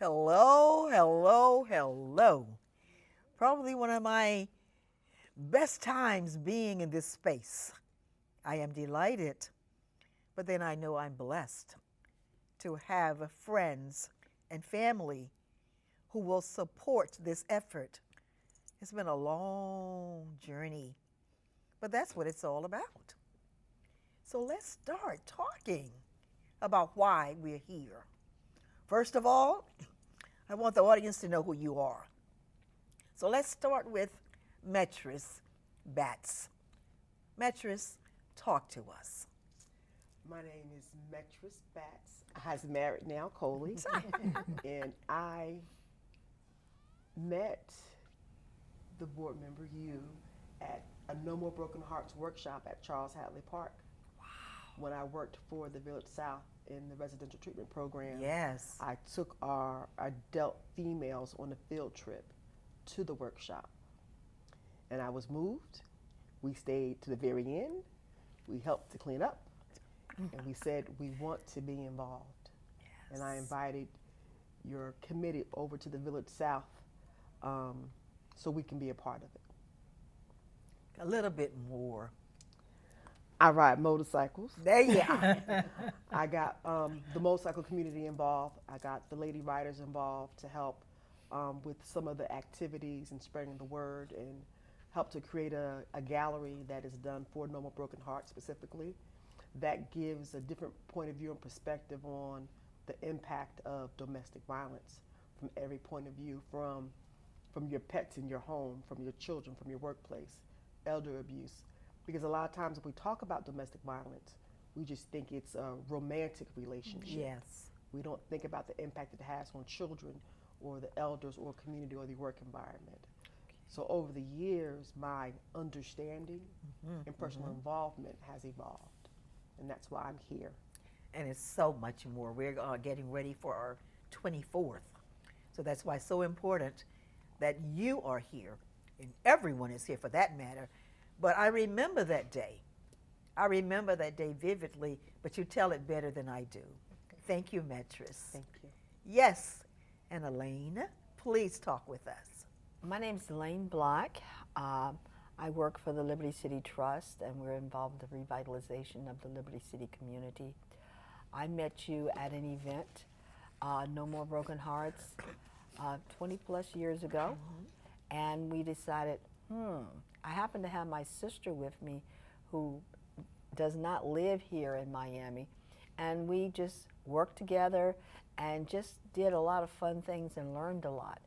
Hello, hello, hello. Probably one of my best times being in this space. I am delighted, but then I know I'm blessed to have friends and family who will support this effort. It's been a long journey, but that's what it's all about. So let's start talking about why we're here. First of all, I want the audience to know who you are. So let's start with Metris Batts. Metris, talk to us. My name is Metris Batts. I was married now, Coley, and I met the board member, you, at a No More Broken Hearts workshop at Charles Hadley Park. Wow. When I worked for the Village South in the residential treatment program. Yes. I took our adult females on a field trip to the workshop. And I was moved. We stayed to the very end. We helped to clean up. And we said we want to be involved. Yes. And I invited your committee over to the Village South so we can be a part of it. A little bit more. I ride motorcycles. There you are. I got the motorcycle community involved. I got the lady riders involved to help with some of the activities and spreading the word, and help to create a gallery that is done for No More Broken Hearts specifically, that gives a different point of view and perspective on the impact of domestic violence from every point of view, from your pets in your home, from your children, from your workplace, elder abuse. Because a lot of times when we talk about domestic violence, we just think it's a romantic relationship. Yes. We don't think about the impact it has on children or the elders or community or the work environment. So over the years, my understanding and personal involvement has evolved. And that's why I'm here. And it's so much more. We're getting ready for our 24th. So that's why it's so important that you are here, and everyone is here for that matter. But I remember that day. I remember that day vividly, but you tell it better than I do. Thank you, Metris. Thank you. Yes, and Elaine, please talk with us. My name is Elaine Black. I work for the Liberty City Trust, and we're involved in the revitalization of the Liberty City community. I met you at an event, No More Broken Hearts, 20 plus years ago, and we decided, I happen to have my sister with me who does not live here in Miami, and we just worked together and just did a lot of fun things and learned a lot.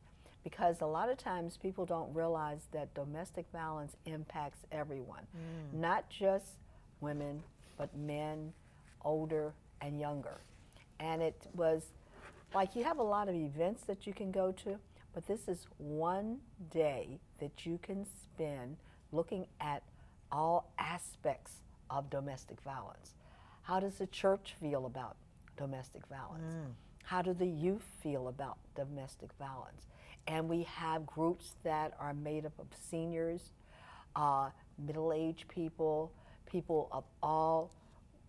Because a lot of times people don't realize that domestic violence impacts everyone, not just women, but men, older and younger. And it was like, you have a lot of events that you can go to, but this is one day that you can spend looking at all aspects of domestic violence. How does the church feel about domestic violence? How do the youth feel about domestic violence? And we have groups that are made up of seniors, middle-aged people, people of all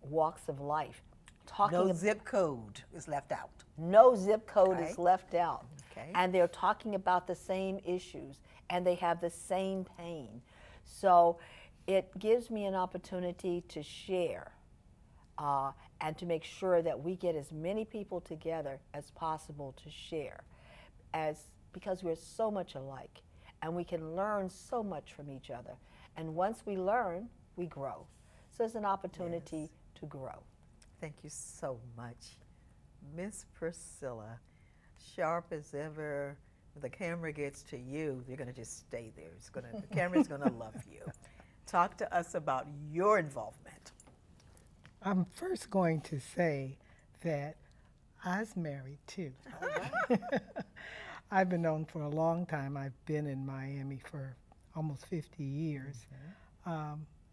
walks of life. No zip code is left out. No zip code is left out. Okay. And they're talking about the same issues, and they have the same pain. So it gives me an opportunity to share and to make sure that we get as many people together as possible to share, because we're so much alike, and we can learn so much from each other. And once we learn, we grow. So it's an opportunity to grow. Thank you so much. Miss Priscilla, sharp as ever. When the camera gets to you, you're going to just stay there. The camera's going to love you. Talk to us about your involvement. I'm first going to say that I was married too. I've been known for a long time. I've been in Miami for almost 50 years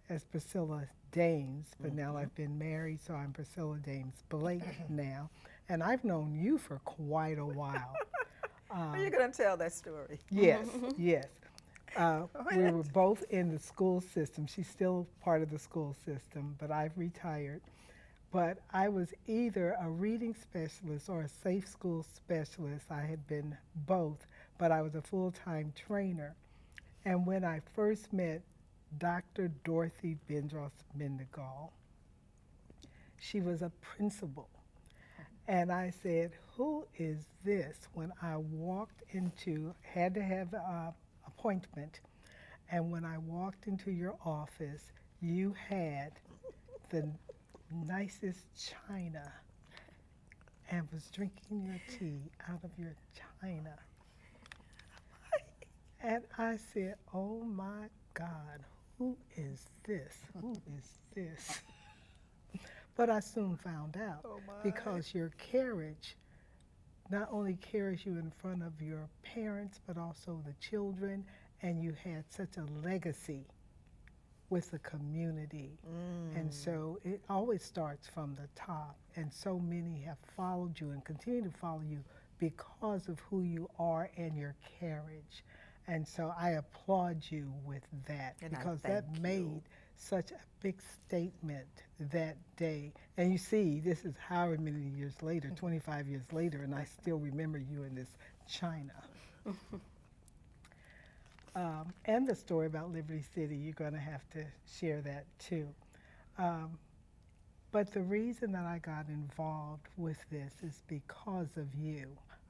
as Priscilla Dames, but now I've been married, so I'm Priscilla Dames Blake now. And I've known you for quite a while. Are you going to tell that story? Yes, yes. We were both in the school system. She's still part of the school system, but I've retired. but I was either a reading specialist or a safe school specialist. I had been both, but I was a full-time trainer. And when I first met Dr. Dorothy Bendross-Mindingall, she was a principal. And I said, who is this? When I walked into, had to have an appointment, and when I walked into your office, you had the nicest china and was drinking your tea out of your china. And I said, oh my God, who is this? Who is this? But I soon found out because your carriage not only carries you in front of your parents, but also the children, and you had such a legacy with the community. And so it always starts from the top, and so many have followed you and continue to follow you because of who you are and your carriage. And so I applaud you with that, And because I that thank made you. such a big statement that day. And you see, this is however many years later, 25 years later, and I still remember you in this china. And the story about Liberty City, you're going to have to share that too. But the reason that I got involved with this is because of you.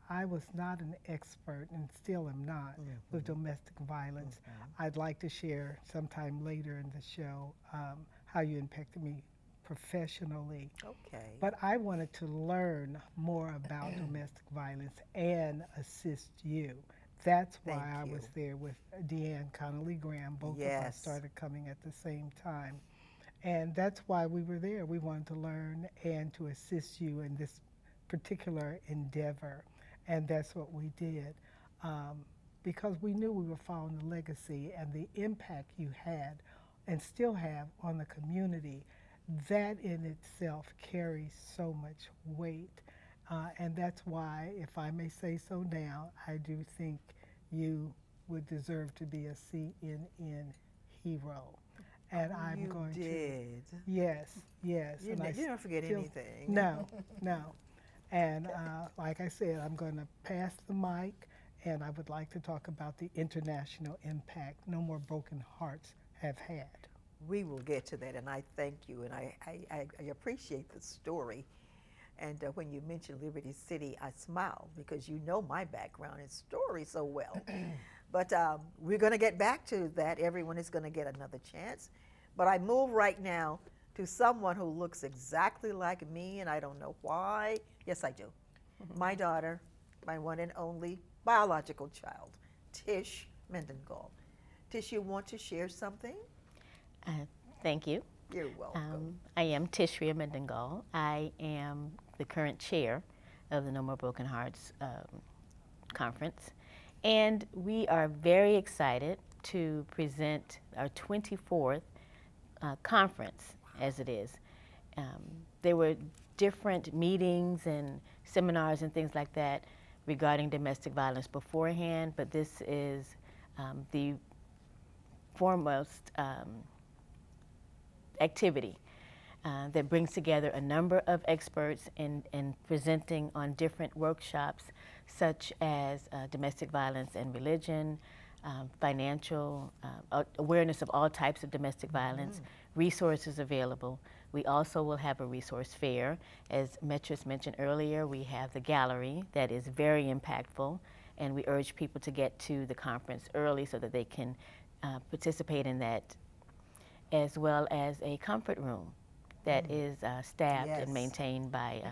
I was not an expert, and still am not, with domestic violence. I'd like to share sometime later in the show how you impacted me professionally. Okay. But I wanted to learn more about domestic violence and assist you. That's why Thank I you. was there with Deanne Connolly Graham. Both of us Yes. started coming at the same time. And that's why we were there. We wanted to learn and to assist you in this particular endeavor. And that's what we did, because we knew we were following the legacy and the impact you had and still have on the community. That in itself carries so much weight. And that's why, if I may say so now, I do think you would deserve to be a CNN hero. And I'm you going did. to. Yes, yes. You, and I you don't forget still- anything. No, no. And like I said, I'm going to pass the mic, and I would like to talk about the international impact No More Broken Hearts have had. We will get to that, and I thank you, and I appreciate the story. And when you mentioned Liberty City, I smiled because you know my background and story so well. But we're going to get back to that. Everyone is going to get another chance. But I move right now to someone who looks exactly like me, and I don't know why. Yes, I do. My daughter, my one and only biological child, Tish Mindingall. Tish, you want to share something? Thank you. You're welcome. I am Tishria Mindingall. I am the current chair of the No More Broken Hearts Conference. And we are very excited to present our 24th conference, as it is. There were different meetings and seminars and things like that regarding domestic violence beforehand, but this is the foremost activity that brings together a number of experts in presenting on different workshops such as domestic violence and religion, financial awareness of all types of domestic violence, resources available. We also will have a resource fair. As Metris mentioned earlier, we have the gallery that is very impactful, and we urge people to get to the conference early so that they can participate in that, as well as a comfort room that is staffed Yes. and maintained by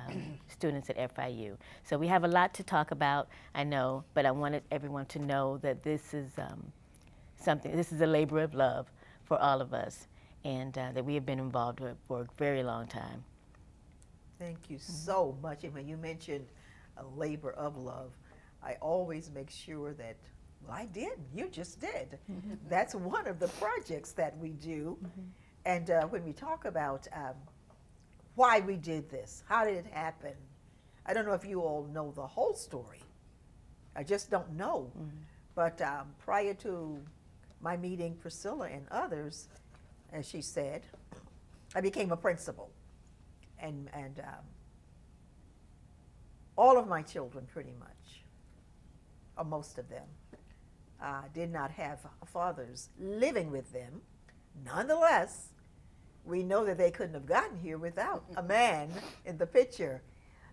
students at FIU. So we have a lot to talk about, I know, but I wanted everyone to know that this is this is a labor of love for all of us, and that we have been involved with for a very long time. Thank you so much. And when you mentioned a labor of love, I always make sure that, well, I did, you just did. That's one of the projects that we do. And when we talk about why we did this, how did it happen, I don't know if you all know the whole story. I just don't know. But prior to my meeting Priscilla and others, as she said, I became a principal. and all of my children pretty much, or most of them, did not have fathers living with them. Nonetheless, we know that they couldn't have gotten here without a man in the picture.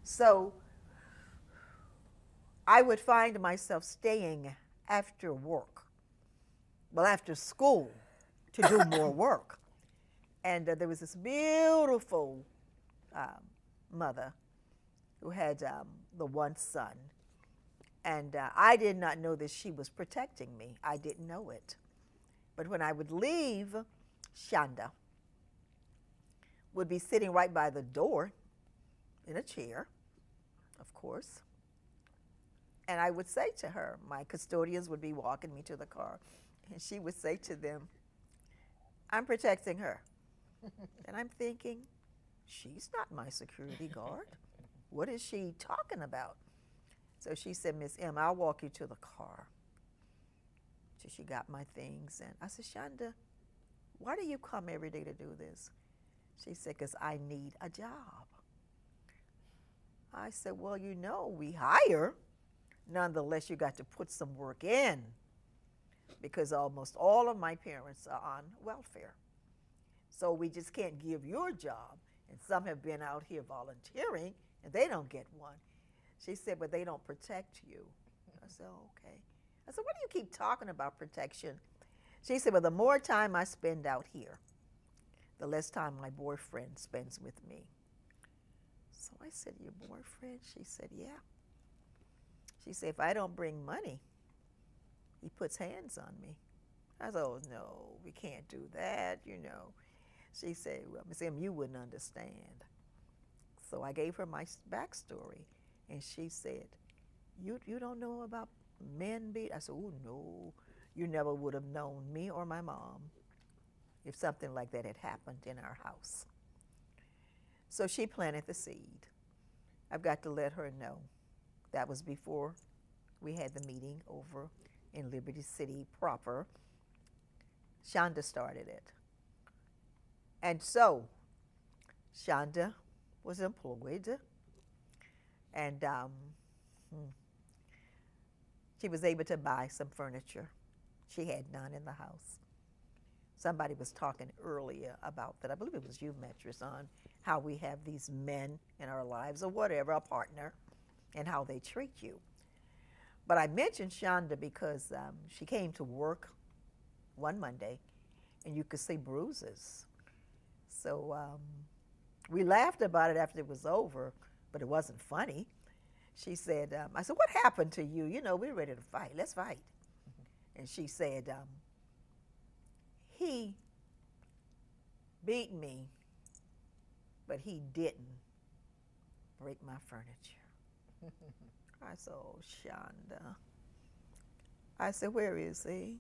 So I would find myself staying after work, well, after school, to do more work. And there was this beautiful mother who had the one son. And I did not know that she was protecting me. I didn't know it. But when I would leave, Shonda would be sitting right by the door in a chair, of course. And I would say to her, my custodians would be walking me to the car, and she would say to them, I'm protecting her. And I'm thinking, she's not my security guard. What is she talking about? So she said, Miss M, I'll walk you to the car. So she got my things, and I said, Shonda, why do you come every day to do this? She said, because I need a job. I said, well, you know, we hire. Nonetheless, you got to put some work in, because almost all of my parents are on welfare. So we just can't give you a job. And some have been out here volunteering, and they don't get one. She said, but they don't protect you. I said, oh, okay. I said, what do you keep talking about protection? She said, well, the more time I spend out here, the less time my boyfriend spends with me. So I said, your boyfriend? She said, yeah. She said, if I don't bring money, he puts hands on me. I said, oh, no, we can't do that, you know. She said, well, Miss M, you wouldn't understand. So I gave her my backstory, and she said, you don't know about men beat? I said, oh, no, you never would have known me or my mom if something like that had happened in our house. So she planted the seed. I've got to let her know. That was before we had the meeting over in Liberty City proper. Shonda started it. And so Shonda was employed, and she was able to buy some furniture. She had none in the house. Somebody was talking earlier about that. I believe it was you, Metris, on how we have these men in our lives, or whatever, a partner, and how they treat you. But I mentioned Shonda because she came to work one Monday, and you could see bruises. So we laughed about it after it was over, but it wasn't funny. She said, I said, what happened to you? You know, we're ready to fight. Let's fight. And she said, he beat me, but he didn't break my furniture. I said, oh, Shonda. I said, where is he?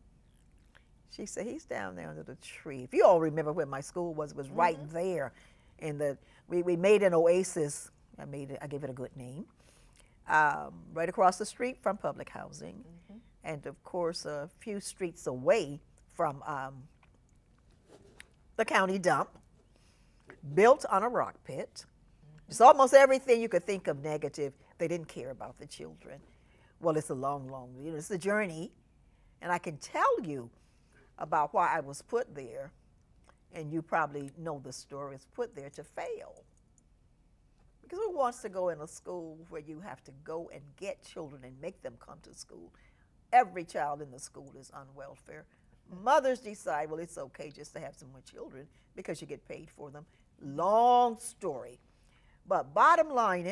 She said, he's down there under the tree. If you all remember where my school was right there. We made an oasis. I gave it a good name. Right across the street from public housing. And of course, a few streets away from the county dump, built on a rock pit. It's almost everything you could think of negative. They didn't care about the children. Well, it's a long, it's a journey. And I can tell you about why I was put there, and you probably know the story. It's put there to fail. Because who wants to go in a school where you have to go and get children and make them come to school? Every child in the school is on welfare. Mothers decide, well, it's okay just to have some more children because you get paid for them. Long story. But bottom line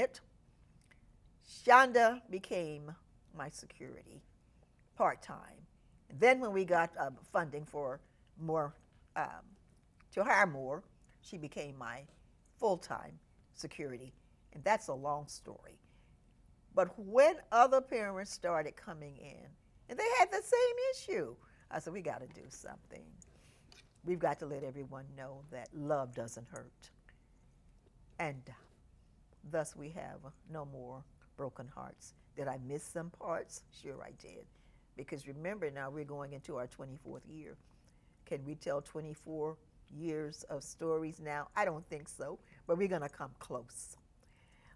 Shonda became my security part-time. Then when we got funding for more, to hire more, she became my full-time security. And that's a long story. But when other parents started coming in, and they had the same issue, I said, we got to do something. We've got to let everyone know that love doesn't hurt. And thus we have no more broken hearts. Did I miss some parts? Sure I did. Because remember, now we're going into our 24th year. Can we tell 24 years of stories now? I don't think so. but we're going to come close.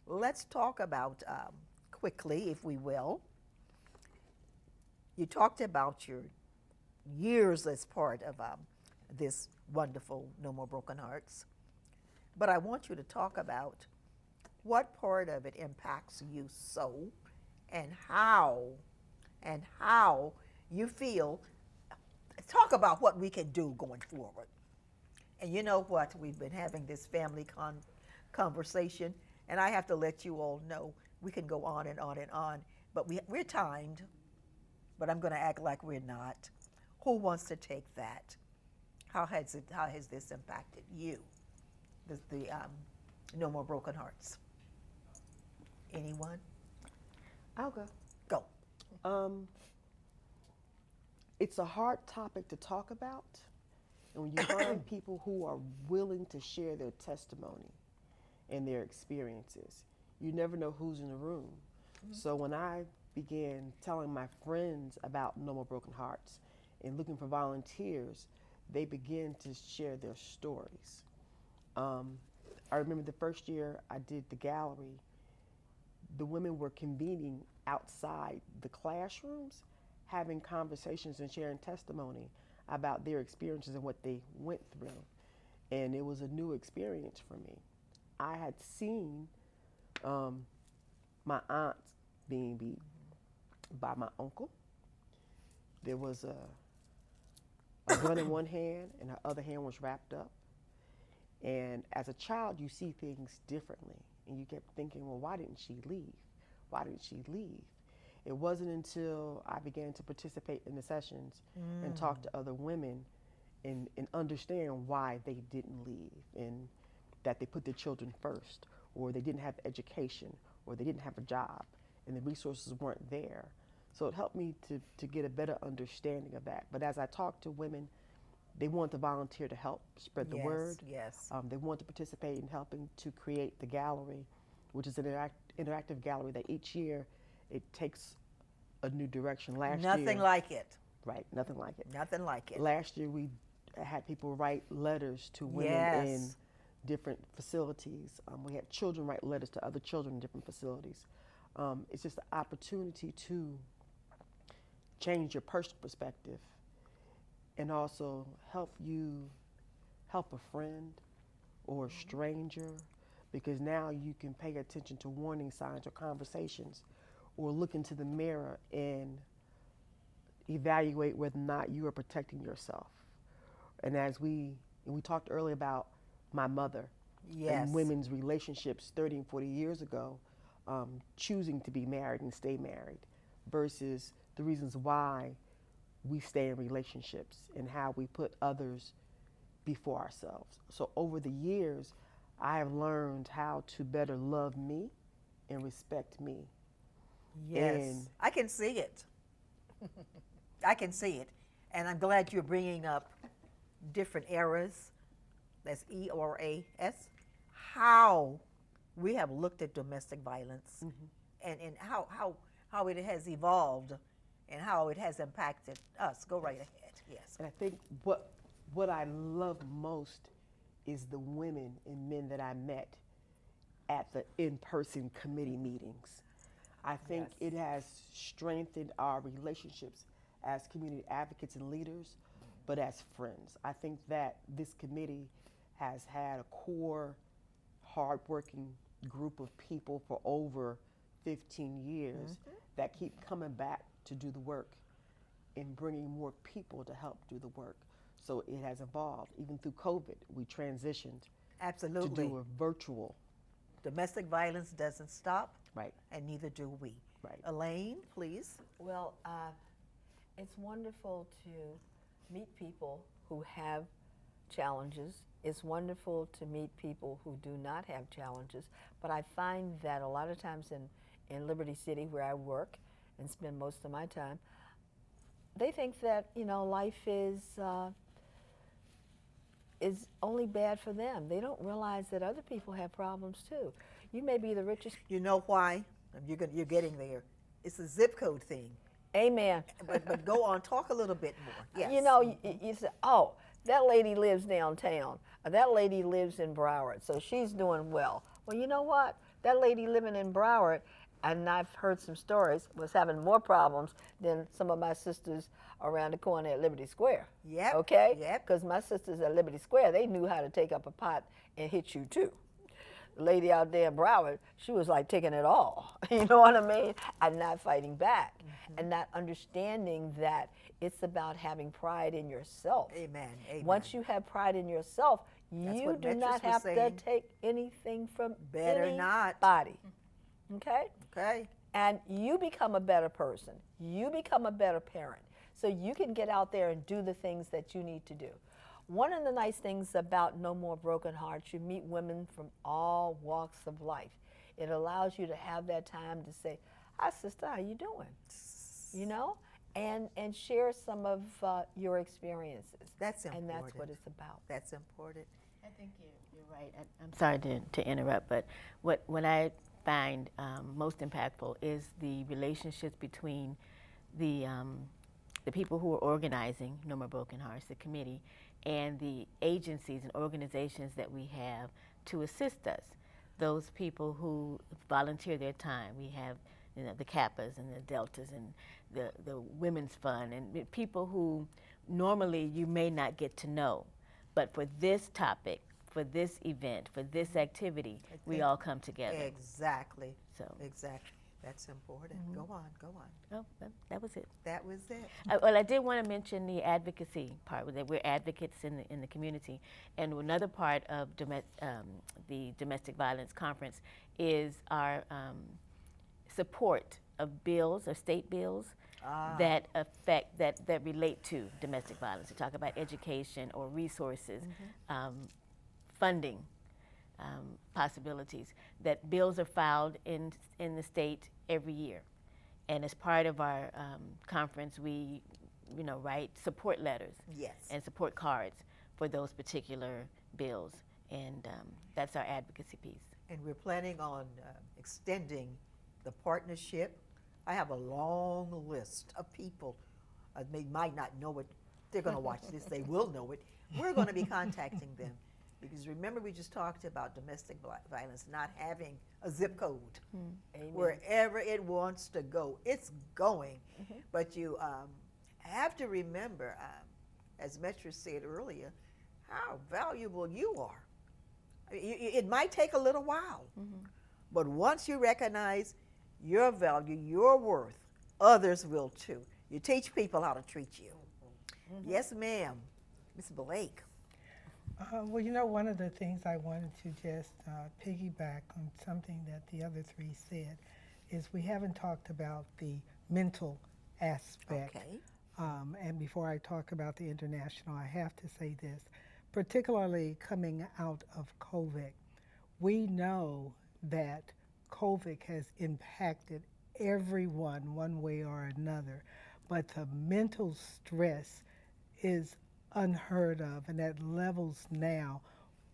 Let's talk about, quickly, if we will, you talked about your years as part of this wonderful No More Broken Hearts, but I want you to talk about what part of it impacts you so, and how you feel. Talk about what we can do going forward. And you know what? We've been having this family conversation, and I have to let you all know we can go on and on and on, but we're timed, but I'm going to act like we're not. Who wants to take that? How has this impacted you? The No More Broken Hearts. Anyone? I'll go. Go. It's a hard topic to talk about, and when you find people who are willing to share their testimony and their experiences, you never know who's in the room. So when I began telling my friends about No More Broken Hearts and looking for volunteers, they began to share their stories. I remember the first year I did the gallery, the women were convening outside the classrooms, having conversations and sharing testimony about their experiences and what they went through. And it was a new experience for me. I had seen my aunt being beat by my uncle. There was a gun in one hand and her other hand was wrapped up. And as a child, you see things differently. And you kept thinking, well, why didn't she leave? Why didn't she leave? It wasn't until I began to participate in the sessions and talk to other women and understand why they didn't leave, and that they put their children first, or they didn't have education, or they didn't have a job, and the resources weren't there. So it helped me to get a better understanding of that. But as I talked to women, they want to volunteer to help spread the word. Yes. They want to participate in helping to create the gallery, which is an interactive gallery that each year it takes a new direction. Last year, Nothing like it. right, nothing like it. Nothing like it. Last year we had people write letters to women Yes. in different facilities. We had children write letters to other children in different facilities. It's just an opportunity to change your personal perspective and also help a friend or a stranger, because now you can pay attention to warning signs or conversations, or look into the mirror and evaluate whether or not you are protecting yourself. And as we talked earlier about my mother and women's relationships 30 and 40 years ago, choosing to be married and stay married versus the reasons why we stay in relationships and how we put others before ourselves. So over the years, I have learned how to better love me and respect me. Yes. And I can see it. I can see it. And I'm glad you're bringing up different eras. That's ERAS. How we have looked at domestic violence and how it has evolved and how it has impacted us. Go right ahead. Yes. And I think what I love most is the women and men that I met at the in-person committee meetings. I think it has strengthened our relationships as community advocates and leaders, but as friends. I think that this committee has had a core, hardworking group of people for over 15 years that keep coming back to do the work and bringing more people to help do the work. So it has evolved. Even through COVID, we transitioned Absolutely. to do a virtual. Domestic violence doesn't stop, Right. and neither do we. Right. Elaine, please. Well, it's wonderful to meet people who have challenges. It's wonderful to meet people who do not have challenges. But I find that a lot of times in Liberty City, where I work and spend most of my time, they think that, life is only bad for them. They don't realize that other people have problems too. You may be the richest. You know why? You're getting there. It's a zip code thing. Amen. But go on, talk a little bit more. Yes. You say, oh, that lady lives downtown. That lady lives in Broward, so she's doing well. Well, you know what? That lady living in Broward, and I've heard some stories, was having more problems than some of my sisters around the corner at Liberty Square. Yep. Okay? Yep. Because my sisters at Liberty Square, they knew how to take up a pot and hit you too. The lady out there in Broward, she was like taking it all. You know what I mean? And not fighting back. And not understanding that it's about having pride in yourself. Amen. Amen. Once you have pride in yourself, That's you what do Metrish not was have to saying. take anything from Better not. anybody. Okay? Okay. And you become a better person. You become a better parent. So you can get out there and do the things that you need to do. One of the nice things about No More Broken Hearts, you meet women from all walks of life. It allows you to have that time to say, hi, sister, how you doing? You know? And share some of your experiences. That's important. And that's what it's about. That's important. I think you're right. I'm sorry to interrupt, but what I find most impactful is the relationships between the people who are organizing No More Broken Hearts, the committee, and the agencies and organizations that we have to assist us. Those people who volunteer their time. We have the Kappas and the Deltas and the Women's Fund and people who normally you may not get to know. But for this topic, for this event, for this activity, we all come together. Exactly. So. Exactly. That's important. Go on. Go on. Oh, that was it. That was it. Well, I did want to mention the advocacy part, that we're advocates in the community. And another part of the Domestic Violence Conference is our support of bills or state bills that affect, that relate to domestic violence. We talk about education or resources, funding possibilities. That bills are filed in the state every year. And as part of our conference, we write support letters Yes. and support cards for those particular bills. And that's our advocacy piece. And we're planning on extending the partnership. I have a long list of people. They might not know it. They're going to watch this. They will know it. We're going to be contacting them. Because remember, we just talked about domestic violence not having a zip code. Amen. Wherever it wants to go, it's going. But you have to remember, as Metrish said earlier, how valuable you are. I mean, it might take a little while, but once you recognize your value, your worth, others will too. You teach people how to treat you. Yes, ma'am. Ms. Blake. Well, one of the things I wanted to just piggyback on something that the other three said is we haven't talked about the mental aspect. Okay. And before I talk about the international, I have to say this. Particularly coming out of COVID, we know that COVID has impacted everyone one way or another, but the mental stress is unheard of, and at levels now.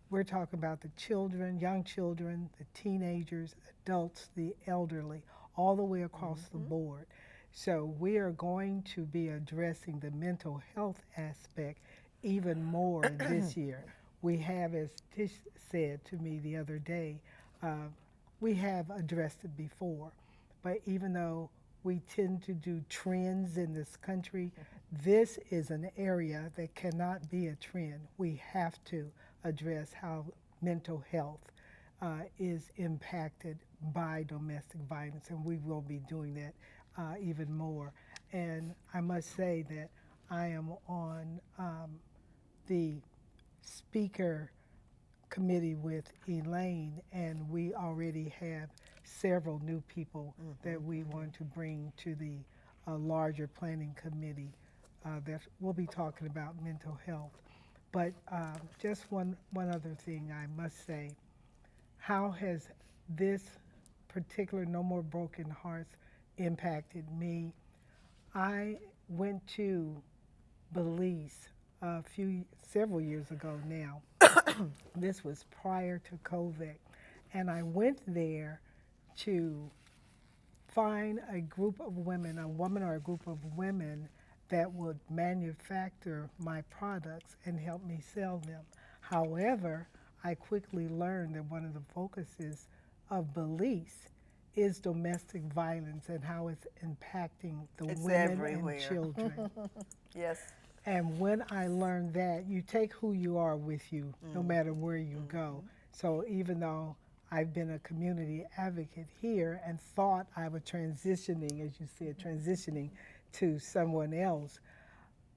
We're talking about the children, young children, the teenagers, adults, the elderly, all the way across the board. So we are going to be addressing the mental health aspect even more this year. We have, as Tish said to me the other day, we have addressed it before, but even though we tend to do trends in this country, this is an area that cannot be a trend. We have to address how mental health is impacted by domestic violence, and we will be doing that even more. And I must say that I am on the speaker committee with Elaine, and we already have several new people that we want to bring to the larger planning committee that we'll be talking about mental health. But just one other thing I must say. How has this particular No More Broken Hearts impacted me? I went to Belize several years ago now. This was prior to COVID. And I went there to find a group of women, a woman or a group of women that would manufacture my products and help me sell them. However, I quickly learned that one of the focuses of Belize is domestic violence and how it's impacting the It's women everywhere. and children. Yes. And when I learned that, you take who you are with you, no matter where you go. So even though I've been a community advocate here and thought I was transitioning, as you said, transitioning to someone else,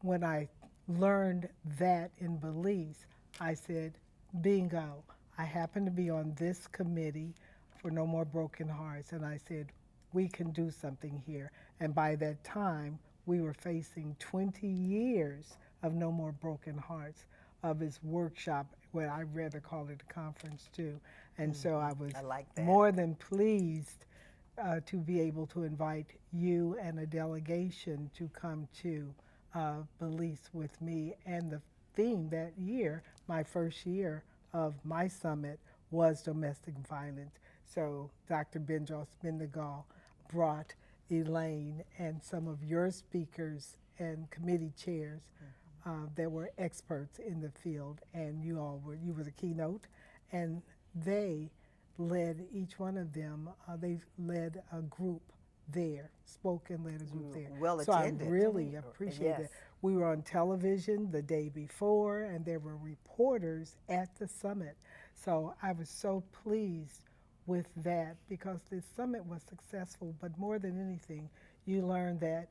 when I learned that in Belize, I said, bingo, I happen to be on this committee for No More Broken Hearts, and I said, we can do something here. And by that time, we were facing 20 years of No More Broken Hearts, of his workshop, well, I'd rather call it a conference too. And so I was I like that. more than pleased to be able to invite you and a delegation to come to Belize with me. And the theme that year, my first year of my summit, was domestic violence. So Dr. Bendross-Mindingall brought Elaine and some of your speakers and committee chairs that were experts in the field, and you were the keynote, and they led, each one of them, they led a group there, spoke and led a group there. Well so attended. I really appreciate Yes. it. We were on television the day before, and there were reporters at the summit. So I was so pleased with that because the summit was successful, but more than anything, you learn that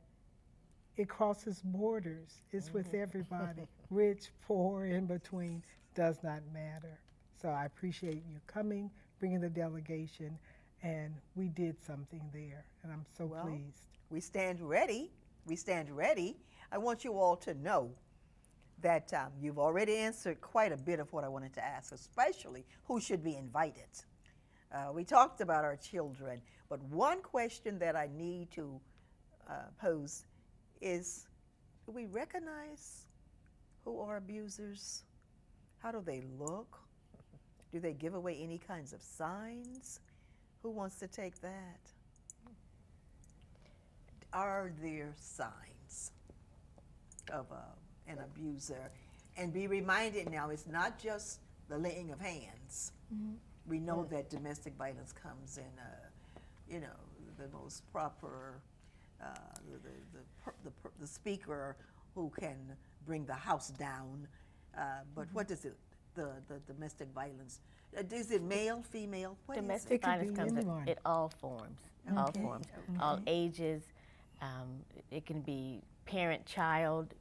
it crosses borders. It's with everybody. Rich, poor, in between, does not matter. So I appreciate you coming, bringing the delegation, and we did something there, and I'm so pleased. We stand ready. We stand ready. I want you all to know that you've already answered quite a bit of what I wanted to ask, especially who should be invited. We talked about our children, but one question that I need to pose is, do we recognize who are abusers? How do they look? Do they give away any kinds of signs? Who wants to take that? Are there signs of an abuser? And be reminded now, it's not just the laying of hands. We know that domestic violence comes in, the most proper, the speaker who can bring the house down. But what is it? The domestic violence. Is it male, female? What is Domestic It could violence be comes anyone. in all forms, all forms, all ages. It can be parent, child,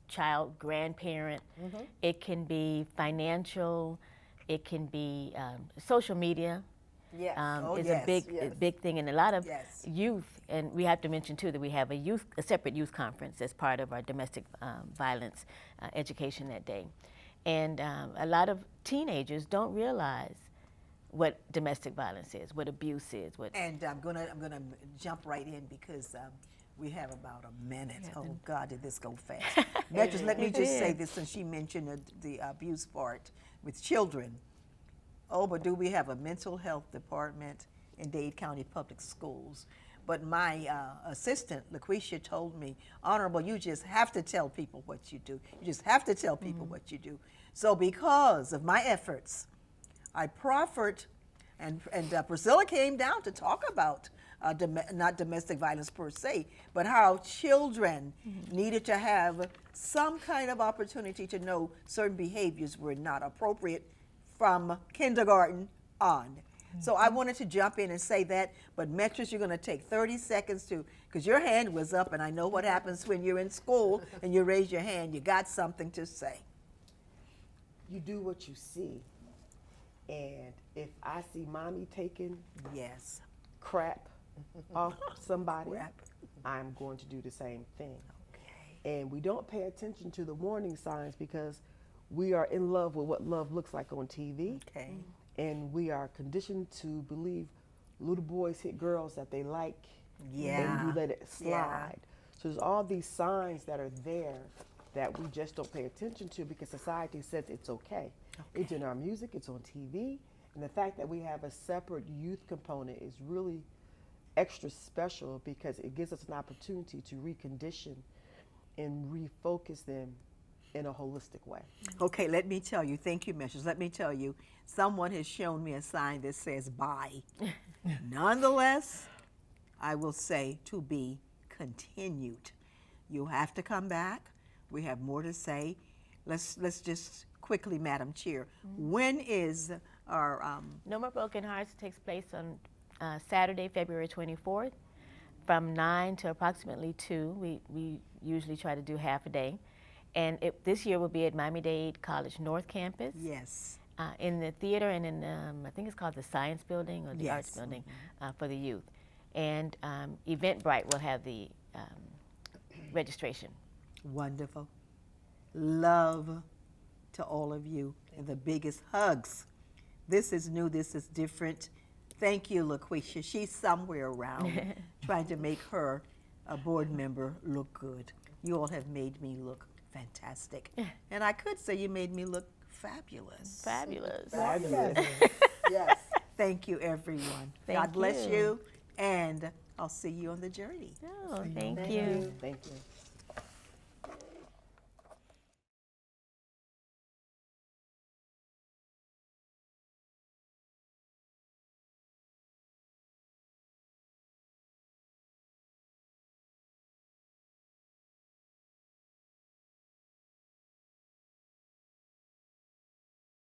child, grandparent. It can be financial. It can be social media. Yes. Is a big thing, and a lot of Yes. youth. And we have to mention too that we have a separate youth conference as part of our domestic violence education that day. And a lot of teenagers don't realize what domestic violence is, what abuse is. And I'm gonna jump right in because we have about a minute. Oh God, did this go fast? Just let me just say this, since she mentioned the abuse part with children. Oh, but do we have a mental health department in Dade County Public Schools? But my assistant, LaQuisha, told me, Honorable, you just have to tell people what you do. You just have to tell people what you do. So because of my efforts, I proffered, and Priscilla came down to talk about not domestic violence per se, but how children needed to have some kind of opportunity to know certain behaviors were not appropriate from kindergarten on. So I wanted to jump in and say that, but Metris, you're going to take 30 seconds to, because your hand was up, and I know what happens when you're in school and you raise your hand. You got something to say. You do what you see. And if I see mommy taking Yes. crap off somebody, Crap. I'm going to do the same thing. Okay. And we don't pay attention to the warning signs because we are in love with what love looks like on TV. Okay. And we are conditioned to believe little boys hit girls that they like, Yeah. and we let it slide. Yeah. So there's all these signs that are there that we just don't pay attention to because society says it's okay. It's in our music, it's on TV, and the fact that we have a separate youth component is really extra special because it gives us an opportunity to recondition and refocus them in a holistic way. Okay, let me tell you, thank you, Messrs. Let me tell you, someone has shown me a sign that says bye. Nonetheless, I will say to be continued. You have to come back. We have more to say. Let's just quickly, Madam Chair, when is our No More Broken Hearts takes place on Saturday, February 24th, from 9 to approximately 2. We usually try to do half a day. And this year will be at Miami-Dade College North Campus. yes? In the theater and in, I think it's called the Science Building or the Arts Yes. Building for the youth. And Eventbrite will have the registration. Wonderful. Love to all of you and the biggest hugs. This is new, this is different. Thank you, LaQuisha. She's somewhere around trying to make her a board member look good. You all have made me look fantastic. And I could say you made me look fabulous. Fabulous. Fabulous. Yes. Thank you, everyone. Thank God bless you. you, and I'll see you on the journey. Oh, thank you. Thank you.